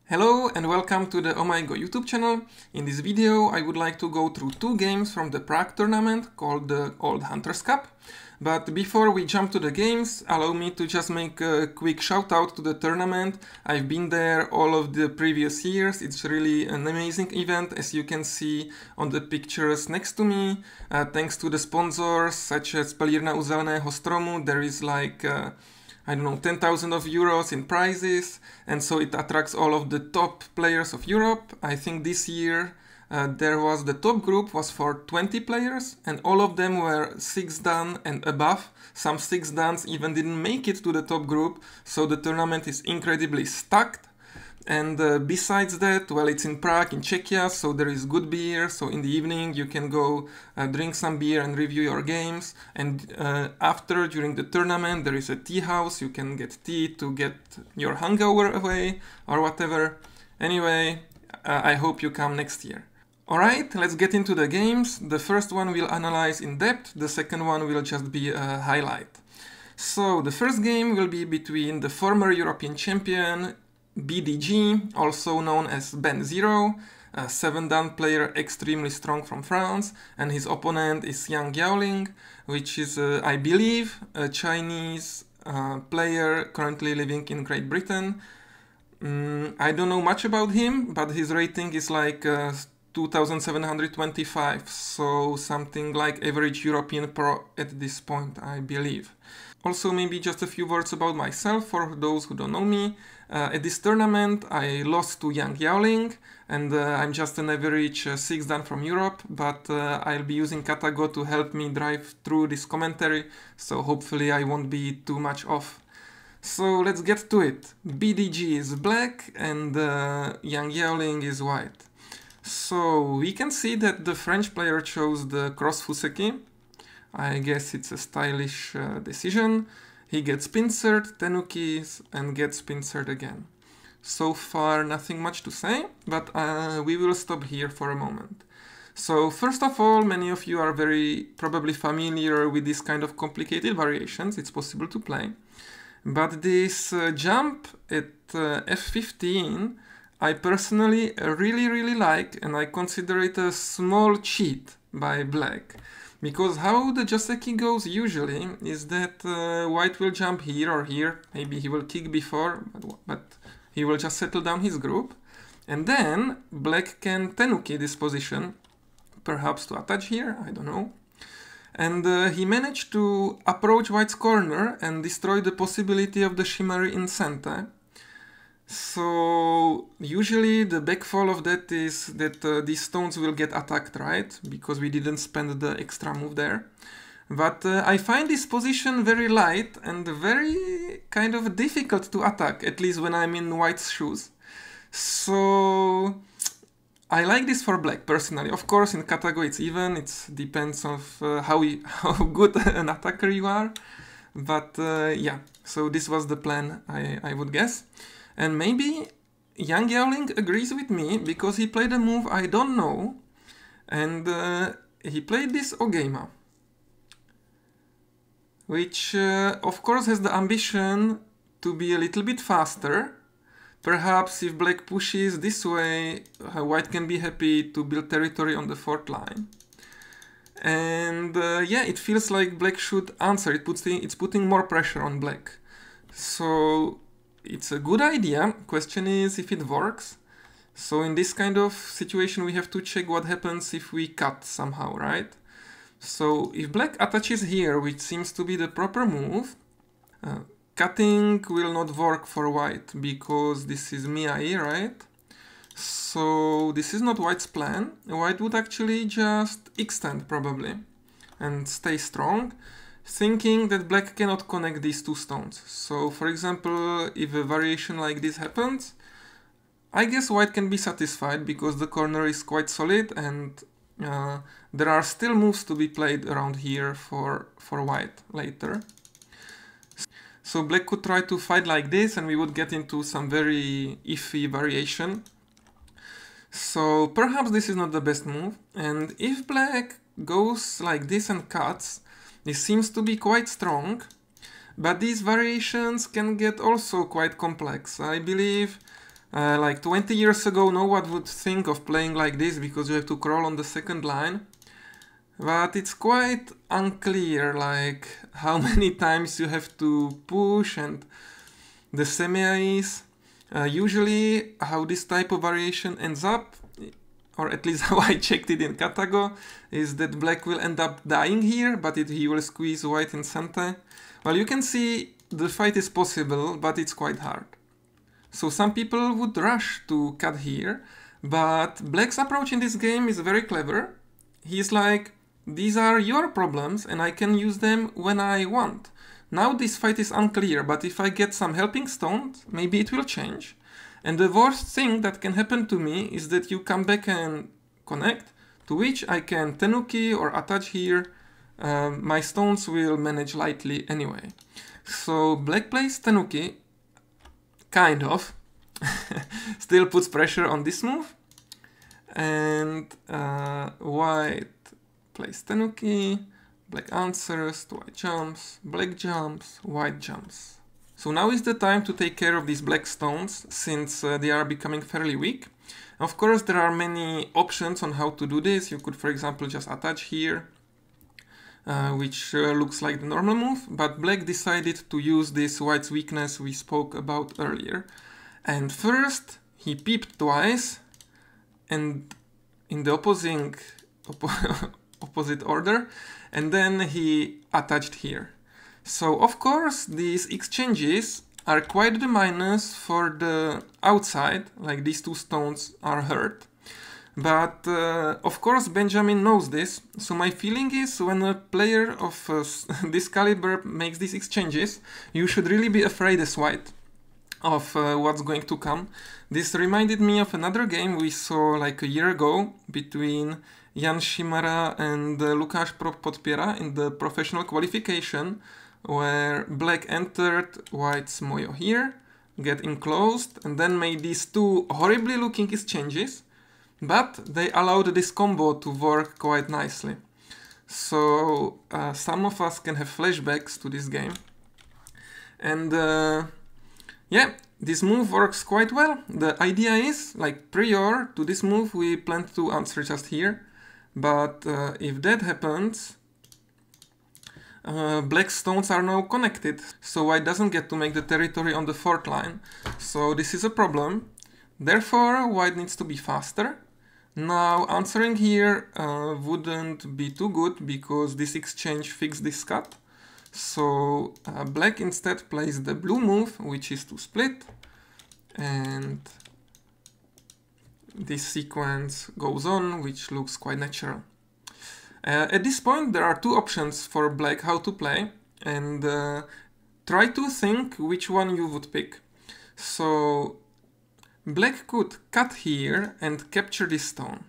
Hello and welcome to the OhMyGo YouTube channel. In this video I would like to go through two games from the Prague tournament called the Old Hunters Cup. But before we jump to the games, allow me to just make a quick shout out to the tournament. I've been there all of the previous years. It's really an amazing event, as you can see on the pictures next to me. Thanks to the sponsors such as Pelírna u Zeleného stromu, there is like I don't know, 10,000 euros in prizes, and so it attracts all of the top players of Europe. I think this year the top group was for 20 players, and all of them were 6 dan and above. Some 6 dans even didn't make it to the top group, so the tournament is incredibly stacked. And besides that, well, it's in Prague, in Czechia, so there is good beer, so in the evening you can go drink some beer and review your games. And after, during the tournament, there is a tea house, you can get tea to get your hangover away, or whatever. Anyway, I hope you come next year. Alright, let's get into the games. The first one we'll analyze in depth, the second one will just be a highlight. So, the first game will be between the former European champion, BDG, also known as Ben0, a 7-dan player extremely strong from France, and his opponent is Yaoling, which is, I believe, a Chinese player currently living in Great Britain. I don't know much about him, but his rating is like 2725, so something like average European pro at this point, I believe. Also, maybe just a few words about myself for those who don't know me. At this tournament I lost to Yaoling, and I'm just an average 6 dan from Europe, but I'll be using Katago to help me drive through this commentary, so hopefully I won't be too much off. So let's get to it. BDG is black and Yaoling is white. So we can see that the French player chose the cross fuseki. I guess it's a stylish decision. He gets pincered, tenukis, and gets pincered again. So far nothing much to say, but we will stop here for a moment. So first of all, many of you are very probably familiar with this kind of complicated variations. It's possible to play. But this jump at f15 I personally really like, and I consider it a small cheat by black. Because how the joseki goes usually is that white will jump here or here, maybe he will kick before, but he will just settle down his group. And then black can tenuki this position, perhaps to attach here, I don't know. And he managed to approach white's corner and destroy the possibility of the shimmery in center. So usually the backfall of that is that these stones will get attacked, right? Because we didn't spend the extra move there. But I find this position very light and very kind of difficult to attack, at least when I'm in white's shoes. So I like this for black personally. Of course in Katago it's even, it depends on how good an attacker you are. But yeah, so this was the plan, I would guess. And maybe Yaoling agrees with me because he played a move I don't know, and he played this Ogema, which of course has the ambition to be a little bit faster. Perhaps if black pushes this way, white can be happy to build territory on the 4th line. And yeah, it feels like black should answer. It's putting more pressure on black. So it's a good idea. Question is if it works. So in this kind of situation we have to check what happens if we cut somehow, right? So if black attaches here, which seems to be the proper move, cutting will not work for white because this is Miai, right? So this is not white's plan. White would actually just extend probably and stay strong, thinking that black cannot connect these two stones. So for example, if a variation like this happens, I guess white can be satisfied because the corner is quite solid, and there are still moves to be played around here for white later. So black could try to fight like this and we would get into some very iffy variation. So perhaps this is not the best move, and if black goes like this and cuts, this seems to be quite strong, but these variations can get also quite complex. I believe Like 20 years ago, no one would think of playing like this because you have to crawl on the second line. But it's quite unclear, like how many times you have to push and the semis. Usually how this type of variation ends up, or at least how I checked it in Katago, is that black will end up dying here, but he will squeeze white in center. Well, you can see the fight is possible, but it's quite hard. So some people would rush to cut here, but black's approach in this game is very clever. He's like, these are your problems and I can use them when I want. Now this fight is unclear, but if I get some helping stones, maybe it will change. And the worst thing that can happen to me is that you come back and connect, to which I can tenuki or attach here. My stones will manage lightly anyway. So black plays tenuki, kind of, still puts pressure on this move. And white plays tenuki, black answers, white jumps, black jumps, white jumps. So now is the time to take care of these black stones, since they are becoming fairly weak. Of course, there are many options on how to do this. You could, for example, just attach here, which looks like the normal move, but black decided to use this white's weakness we spoke about earlier. And first, he peeped twice, and in the opposite order, and then he attached here. So of course these exchanges are quite the minus for the outside, like these two stones are hurt. But of course Benjamin knows this, so my feeling is when a player of this caliber makes these exchanges, you should really be afraid as white of what's going to come. This reminded me of another game we saw like a year ago between Jan Šimara and Lukáš Podpiera in the professional qualification, where black entered white's moyo here, get enclosed, and then made these two horribly looking exchanges, but they allowed this combo to work quite nicely. So some of us can have flashbacks to this game. And yeah, this move works quite well. The idea is, like prior to this move, we planned to answer just here. But if that happens, black stones are now connected, so white doesn't get to make the territory on the fourth line. So this is a problem. Therefore, white needs to be faster. Now, answering here wouldn't be too good, because this exchange fixed this cut. So black instead plays the blue move, which is to split. And this sequence goes on, which looks quite natural. At this point, there are two options for black how to play, and try to think which one you would pick. So black could cut here and capture this stone.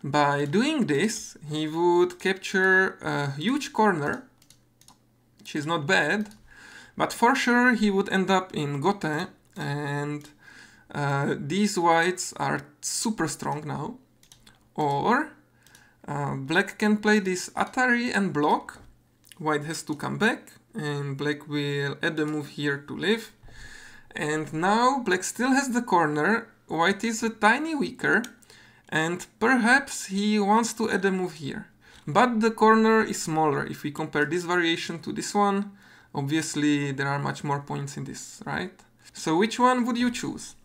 By doing this, he would capture a huge corner, which is not bad, but for sure he would end up in gote, and these whites are super strong now. Or black can play this Atari and block. White has to come back, and black will add a move here to live. And now black still has the corner. White is a tiny weaker, and perhaps he wants to add a move here. But the corner is smaller. If we compare this variation to this one, obviously there are much more points in this, right? So which one would you choose?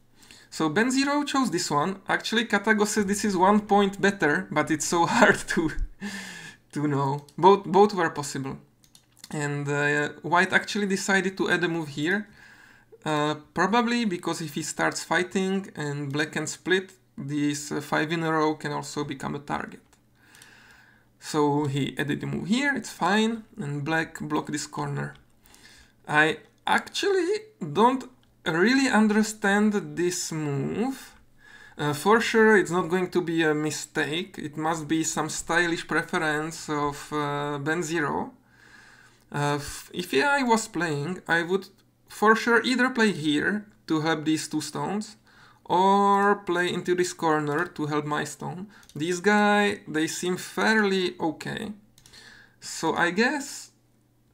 So Ben0 chose this one. Actually, Katago says this is 1 point better, but it's so hard to know. Both were possible. And white actually decided to add a move here. Probably because if he starts fighting and black can split, this 5 in a row can also become a target. So he added a move here, it's fine, and black blocked this corner. I actually don't really understand this move. For sure it's not going to be a mistake. It must be some stylish preference of Ben0. If I was playing, I would for sure either play here to help these two stones, or play into this corner to help my stone. These guys, they seem fairly okay. So I guess,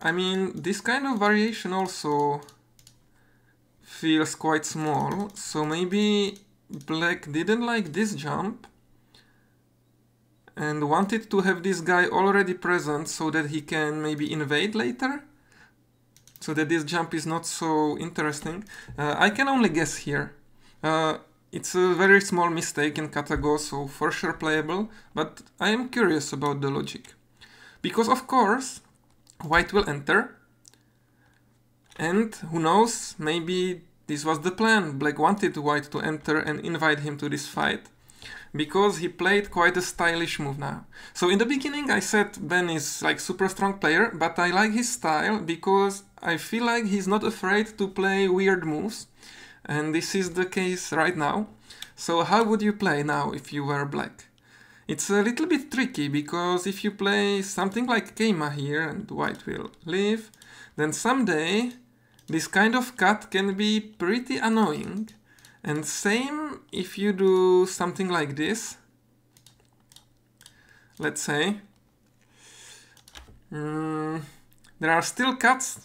I mean, this kind of variation also feels quite small, so maybe black didn't like this jump and wanted to have this guy already present so that he can maybe invade later, so that this jump is not so interesting. I can only guess here. It's a very small mistake in Katago, so for sure playable, but I am curious about the logic. Because of course, white will enter, and who knows, maybe this was the plan. Black wanted white to enter and invite him to this fight, because he played quite a stylish move now. So in the beginning I said Ben is like super strong player, but I like his style because I feel like he's not afraid to play weird moves, and this is the case right now. So how would you play now if you were black? It's a little bit tricky, because if you play something like Keima here and white will leave, then someday this kind of cut can be pretty annoying. And same if you do something like this. Let's say there are still cuts,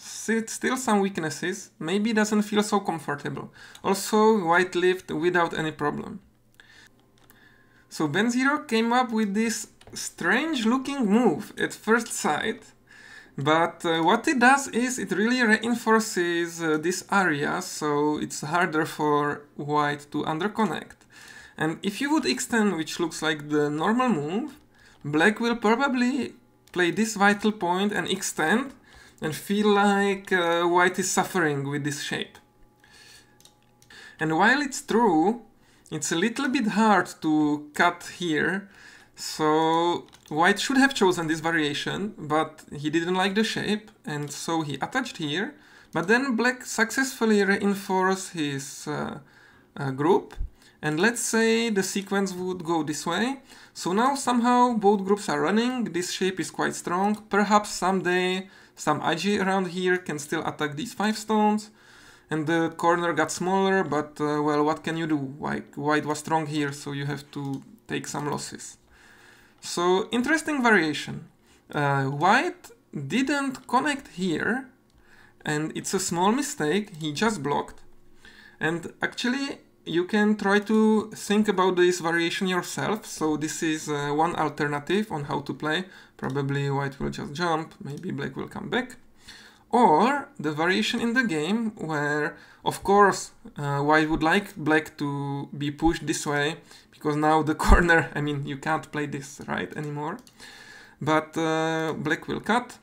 still some weaknesses, maybe doesn't feel so comfortable. Also white lived without any problem. So Ben0 came up with this strange looking move at first sight, but what it does is it really reinforces this area, so it's harder for white to underconnect. And if you would extend, which looks like the normal move, black will probably play this vital point and extend and feel like white is suffering with this shape. And while it's true, it's a little bit hard to cut here, so white should have chosen this variation, but he didn't like the shape, and so he attached here. But then black successfully reinforced his group, and let's say the sequence would go this way. So now somehow both groups are running, this shape is quite strong. Perhaps someday some IG around here can still attack these 5 stones, and the corner got smaller, but well, what can you do? White was strong here, so you have to take some losses. So interesting variation. White didn't connect here, and it's a small mistake, he just blocked. And actually you can try to think about this variation yourself. So this is one alternative on how to play. Probably white will just jump, maybe black will come back. Or the variation in the game where, of course, white would like black to be pushed this way, because now the corner, I mean, you can't play this right anymore. But black will cut,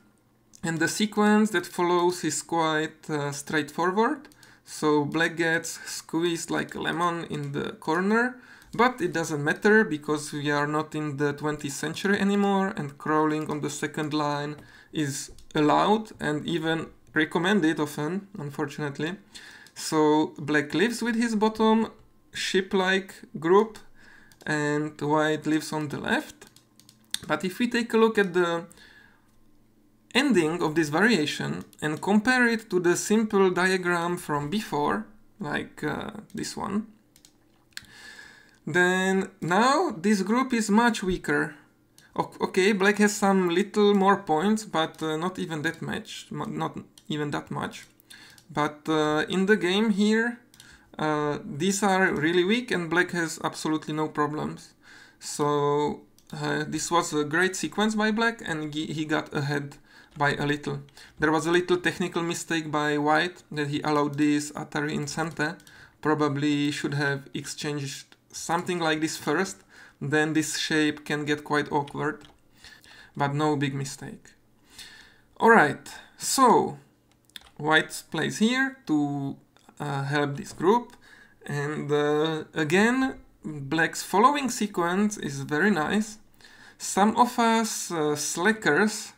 and the sequence that follows is quite straightforward. So black gets squeezed like a lemon in the corner, but it doesn't matter because we are not in the 20th century anymore, and crawling on the second line is allowed and even recommended often, unfortunately. So black lives with his bottom ship-like group, and white lives on the left. But if we take a look at the ending of this variation and compare it to the simple diagram from before, like this one, then now this group is much weaker. Okay, black has some little more points, but not even that much, But in the game here, these are really weak and black has absolutely no problems. So this was a great sequence by black, and he got ahead by a little. There was a little technical mistake by white that he allowed this Atari in center. Probably should have exchanged something like this first, then this shape can get quite awkward, but no big mistake. Alright, so white plays here to help this group, and again black's following sequence is very nice. Some of us slackers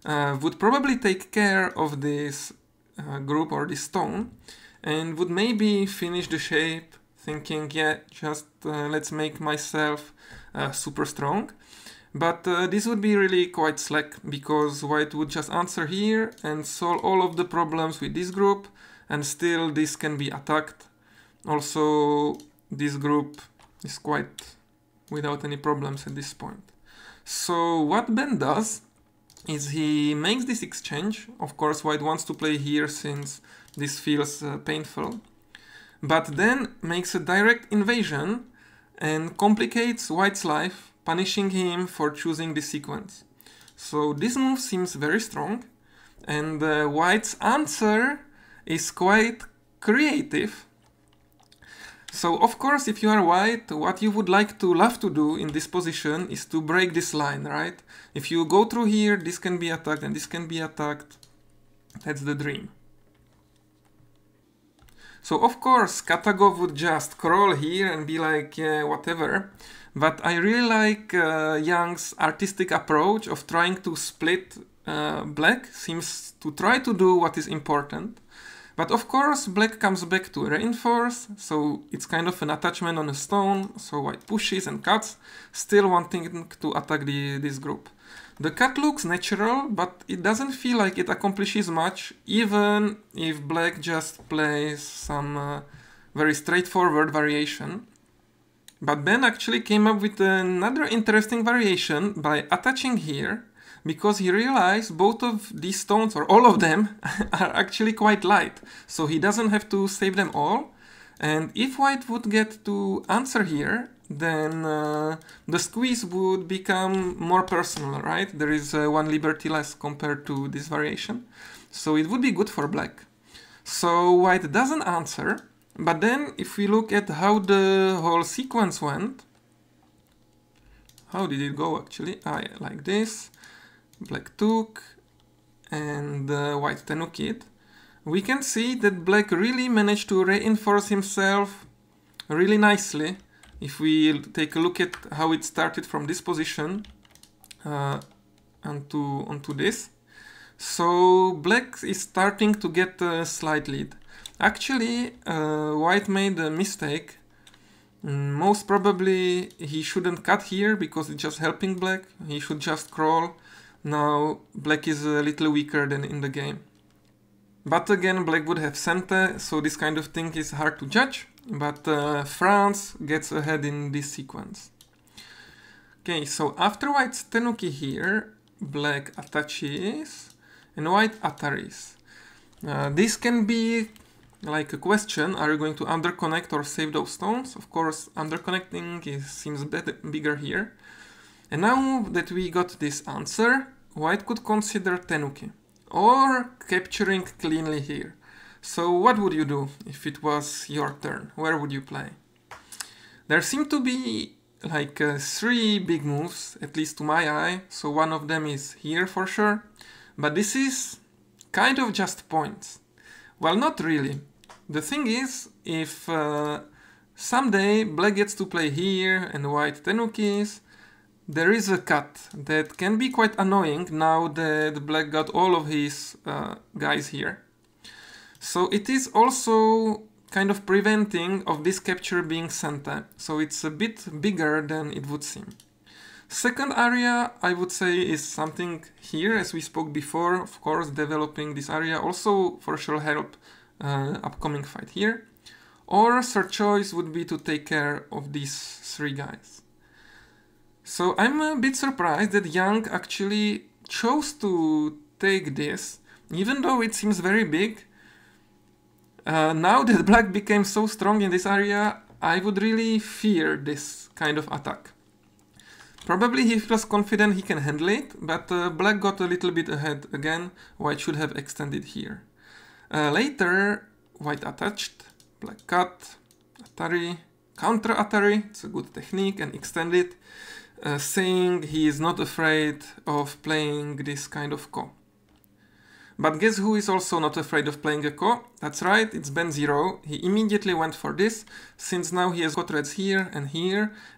would probably take care of this group or this stone and would maybe finish the shape thinking, yeah, just let's make myself super strong. But this would be really quite slack, because white would just answer here and solve all of the problems with this group, and still this can be attacked. Also, this group is quite without any problems at this point. So what Ben does is he makes this exchange. Of course, white wants to play here since this feels painful. but then makes a direct invasion and complicates white's life, punishing him for choosing this sequence. So this move seems very strong, and white's answer is quite creative. So of course, if you are white, what you would love to do in this position is to break this line, right? If you go through here, this can be attacked and this can be attacked. That's the dream. So of course, Katagov would just crawl here and be like, yeah, whatever. But I really like Young's artistic approach of trying to split black. Seems to try to do what is important. But of course, black comes back to reinforce, so it's kind of an attachment on a stone, so white pushes and cuts, still wanting to attack this group. The cut looks natural, but it doesn't feel like it accomplishes much, even if black just plays some very straightforward variation. But Ben actually came up with another interesting variation by attaching here, because he realized both of these stones, or all of them, are actually quite light, so he doesn't have to save them all. And if white would get to answer here, then the squeeze would become more personal, right? There is one liberty less compared to this variation, so it would be good for black. So white doesn't answer, but then if we look at how the whole sequence went, how did it go actually? Yeah, like this. Black took, and white took it. We can see that black really managed to reinforce himself really nicely. If we take a look at how it started from this position onto this. So black is starting to get a slight lead. Actually, white made a mistake. Most probably he shouldn't cut here because it's just helping black. He should just crawl. Now black is a little weaker than in the game. But again, black would have cente, so this kind of thing is hard to judge. But France gets ahead in this sequence. Okay, so after white's tenuki here, black attaches and white attaries. This can be like a question, are you going to underconnect or save those stones? Of course, underconnecting seems bigger here. And now that we got this answer, white could consider tenuki, or capturing cleanly here. So what would you do if it was your turn? Where would you play? There seem to be like 3 big moves, at least to my eye, so one of them is here for sure, but this is kind of just points. Well, not really. The thing is, if someday black gets to play here and white tenukis, there is a cut that can be quite annoying now that black got all of his guys here. So it is also kind of preventing of this capture being cente, so it's a bit bigger than it would seem. Second area, I would say, is something here, as we spoke before. Of course, developing this area also for sure help upcoming fight here. Or third choice would be to take care of these 3 guys. So I'm a bit surprised that Young actually chose to take this, even though it seems very big. Now that black became so strong in this area, I would really fear this kind of attack. Probably he feels confident he can handle it, but black got a little bit ahead again. White should have extended here. Later, white attached, black cut, Atari, counter Atari, it's a good technique, and extended, saying he is not afraid of playing this kind of ko. But guess who is also not afraid of playing a ko? That's right, it's Ben0. He immediately went for this, since now he has got reds here,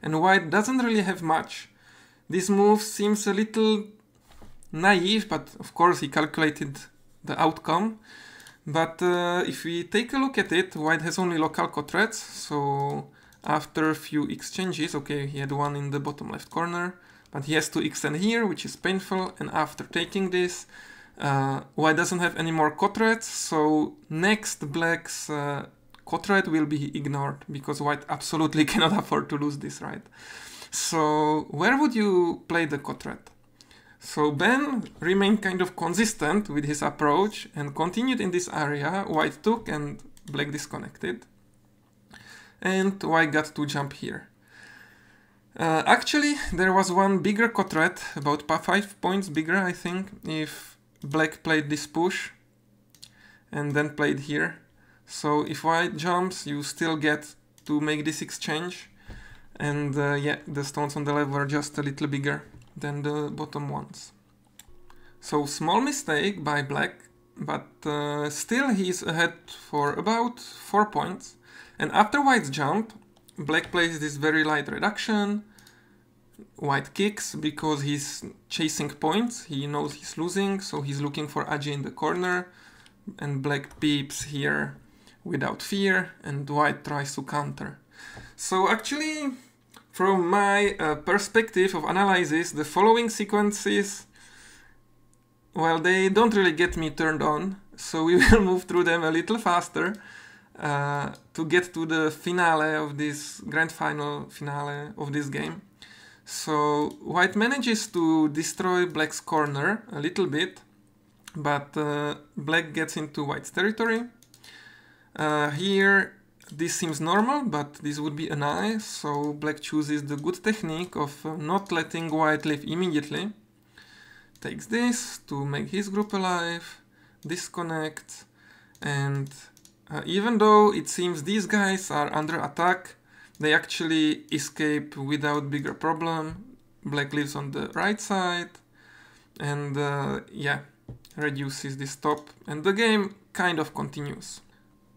and white doesn't really have much. This move seems a little naive, but of course he calculated the outcome. But if we take a look at it, white has only local co-threads, so after a few exchanges, okay, he had one in the bottom left corner, but he has to extend here, which is painful, and after taking this, white doesn't have any more co-threads, so next black's co-thread will be ignored, because white absolutely cannot afford to lose this, right? So where would you play the co-thread? So Ben remained kind of consistent with his approach and continued in this area. White took and black disconnected. and white got to jump here. Actually, there was one bigger threat, about 5 points bigger, I think, if black played this push and then played here. So if white jumps, you still get to make this exchange, and yeah, the stones on the left were just a little bigger than the bottom ones. So small mistake by black, but still he's ahead for about 4 points. And after white's jump, black plays this very light reduction. White kicks because he's chasing points. He knows he's losing, so he's looking for Aji in the corner. And black peeps here without fear, and white tries to counter. So actually, from my perspective of analysis, the following sequences, well, they don't really get me turned on, so we will move through them a little faster to get to the finale of this grand finale of this game. So white manages to destroy black's corner a little bit, but black gets into white's territory. Here this seems normal, but this would be an eye, so black chooses the good technique of not letting white leave immediately. Takes this to make his group alive, disconnects, and even though it seems these guys are under attack, they actually escape without bigger problem. Black lives on the right side, and yeah, reduces this top, and the game kind of continues.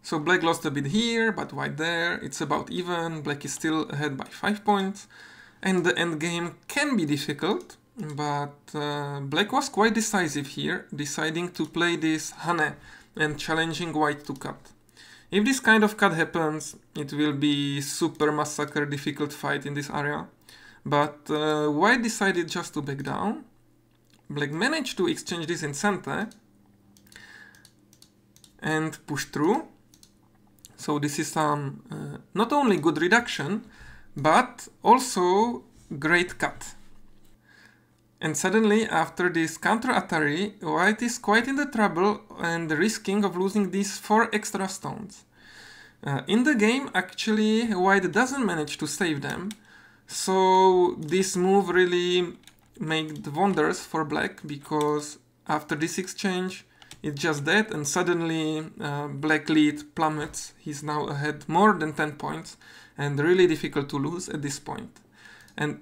So black lost a bit here, but white there, it's about even, black is still ahead by 5 points, and the endgame can be difficult, but black was quite decisive here, deciding to play this Hane and challenging white to cut. If this kind of cut happens, it will be super massacre difficult fight in this area, but white decided just to back down. Black managed to exchange this in center and push through. So this is some not only good reduction, but also great cut. And suddenly, after this counter Atari, white is quite in the trouble and risking of losing these 4 extra stones. In the game, actually, white doesn't manage to save them, so this move really made wonders for black, because after this exchange, it's just that, and suddenly black lead plummets. He's now ahead more than 10 points, and really difficult to lose at this point. And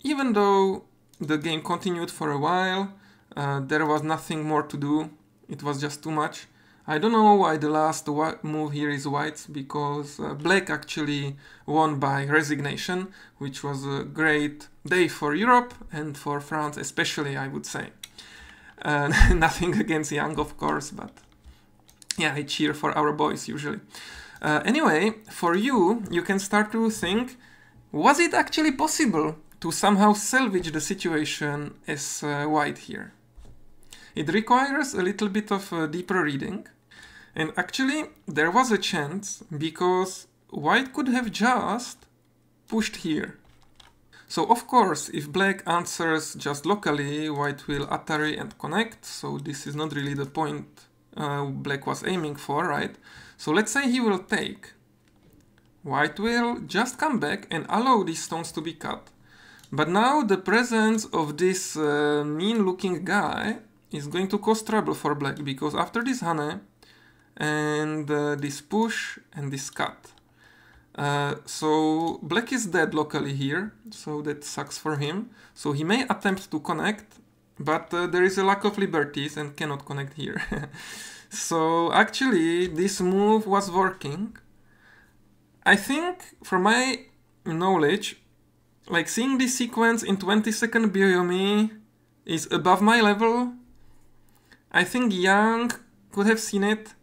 even though the game continued for a while, there was nothing more to do. It was just too much. I don't know why the last move here is white's, because black actually won by resignation, which was a great day for Europe and for France especially, I would say. Nothing against Young, of course, but yeah, I cheer for our boys usually. Anyway, for you, you can start to think, was it actually possible to somehow salvage the situation as white here? It requires a little bit of deeper reading, and actually there was a chance, because white could have just pushed here. So of course, if black answers just locally, white will Atari and connect, so this is not really the point black was aiming for, right? So let's say he will take. White will just come back and allow these stones to be cut. But now the presence of this mean-looking guy is going to cause trouble for black, because after this Hane and this push and this cut, so black is dead locally here, so that sucks for him. So he may attempt to connect, but there is a lack of liberties and cannot connect here. So actually this move was working. I think, from my knowledge, like seeing this sequence in 20-second Byoyomi is above my level. I think Young could have seen it,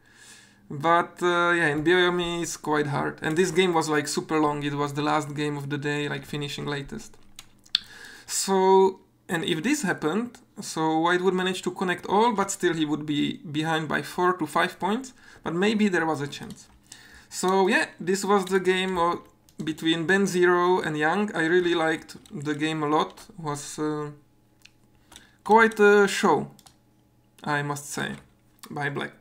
but yeah, in Byoyomi it's quite hard. And this game was like super long, it was the last game of the day, like finishing latest. So, and if this happened, so white would manage to connect all, but still he would be behind by 4 to 5 points, but maybe there was a chance. So yeah, this was the game between Ben0 and Young. I really liked the game a lot. It was quite a show, I must say, by black.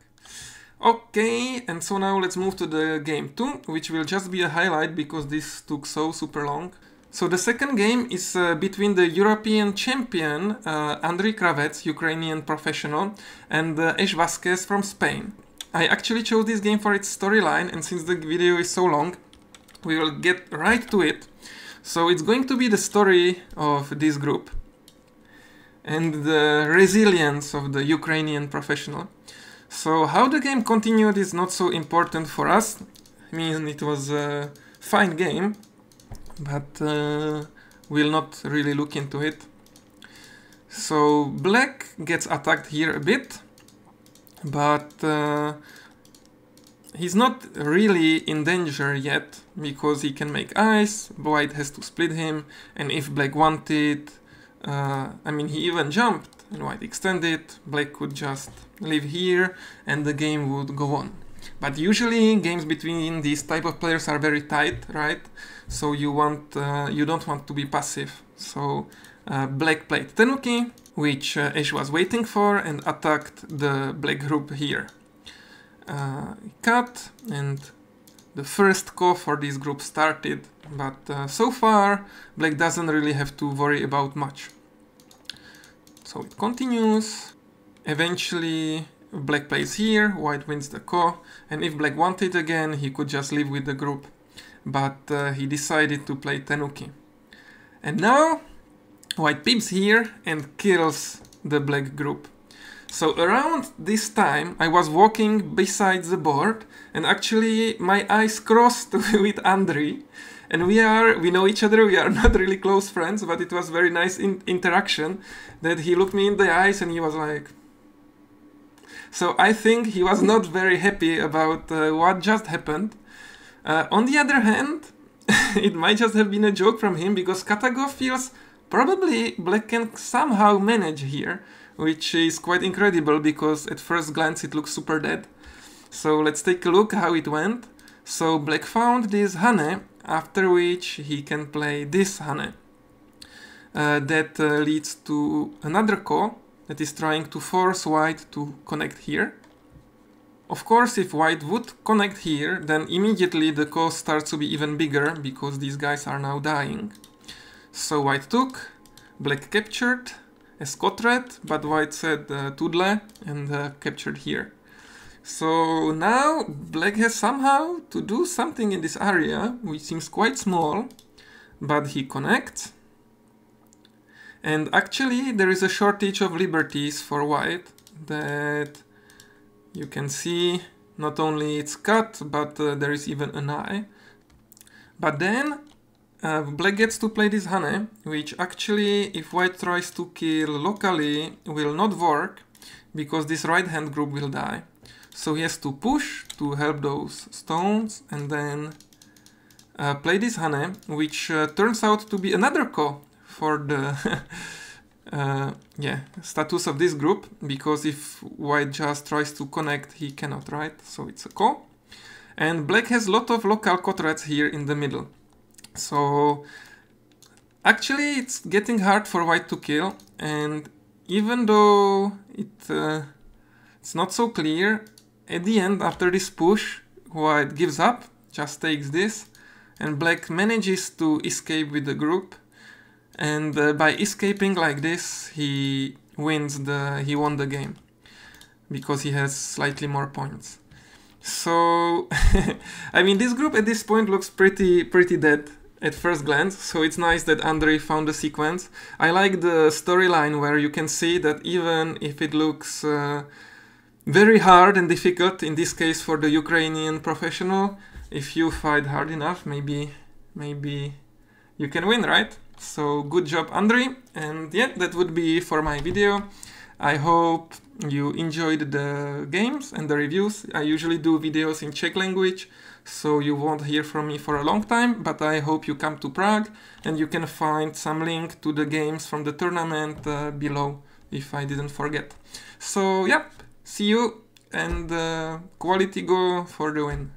Okay, and so now let's move to the game 2, which will just be a highlight because this took so super long. So the second game is between the European champion Andrei Kravets, Ukrainian professional, and Ash Vasquez from Spain. I actually chose this game for its storyline, and since the video is so long, we will get right to it. So it's going to be the story of this group and the resilience of the Ukrainian professional. So how the game continued is not so important for us. I mean, it was a fine game, but we'll not really look into it. So black gets attacked here a bit, but he's not really in danger yet because he can make ice. White has to split him, and if black wanted, I mean, he even jumped and white extended, black could just live here and the game would go on. But usually games between these type of players are very tight, right? So you don't want to be passive. So black played Tenuki, which Ash was waiting for, and attacked the black group here. Cut, and the first ko for this group started, but so far black doesn't really have to worry about much. So it continues. Eventually black plays here, white wins the ko, and if black wanted again, he could just live with the group. But he decided to play Tenuki. And now white peeps here and kills the black group. So around this time I was walking beside the board, and actually my eyes crossed with Andrei. And we know each other, we are not really close friends, but it was very nice interaction that he looked me in the eyes and he was like... So I think he was not very happy about what just happened. On the other hand, it might just have been a joke from him, because Katago feels probably black can somehow manage here, which is quite incredible because at first glance it looks super dead. So let's take a look how it went. So black found this Hane, after which he can play this Hane. That leads to another ko that is trying to force white to connect here. Of course, if white would connect here, then immediately the ko starts to be even bigger because these guys are now dying. So white took, black captured as ko threat, but white said tudle and captured here. So now black has somehow to do something in this area, which seems quite small, but he connects. And actually there is a shortage of liberties for white that you can see. Not only it's cut, but there is even an eye. But then black gets to play this Hane, which actually, if white tries to kill locally, will not work, because this right hand group will die. So he has to push to help those stones, and then play this Hane, which turns out to be another ko for the status of this group, because if white just tries to connect, he cannot, right? So it's a ko. And black has a lot of local ko threats here in the middle. So actually it's getting hard for white to kill, and even though it's not so clear, at the end, after this push, white gives up, just takes this, and black manages to escape with the group. And by escaping like this, he won the game, because he has slightly more points. So, I mean, this group at this point looks pretty dead at first glance, so it's nice that Andrei found the sequence. I like the storyline where you can see that even if it looks very hard and difficult, in this case for the Ukrainian professional, if you fight hard enough, maybe you can win, right? So good job, Andrei. And yeah, that would be for my video. I hope you enjoyed the games and the reviews. I usually do videos in Czech language, so you won't hear from me for a long time, but I hope you come to Prague and you can find some link to the games from the tournament below, if I didn't forget. So yeah, see you, and quality go for the win.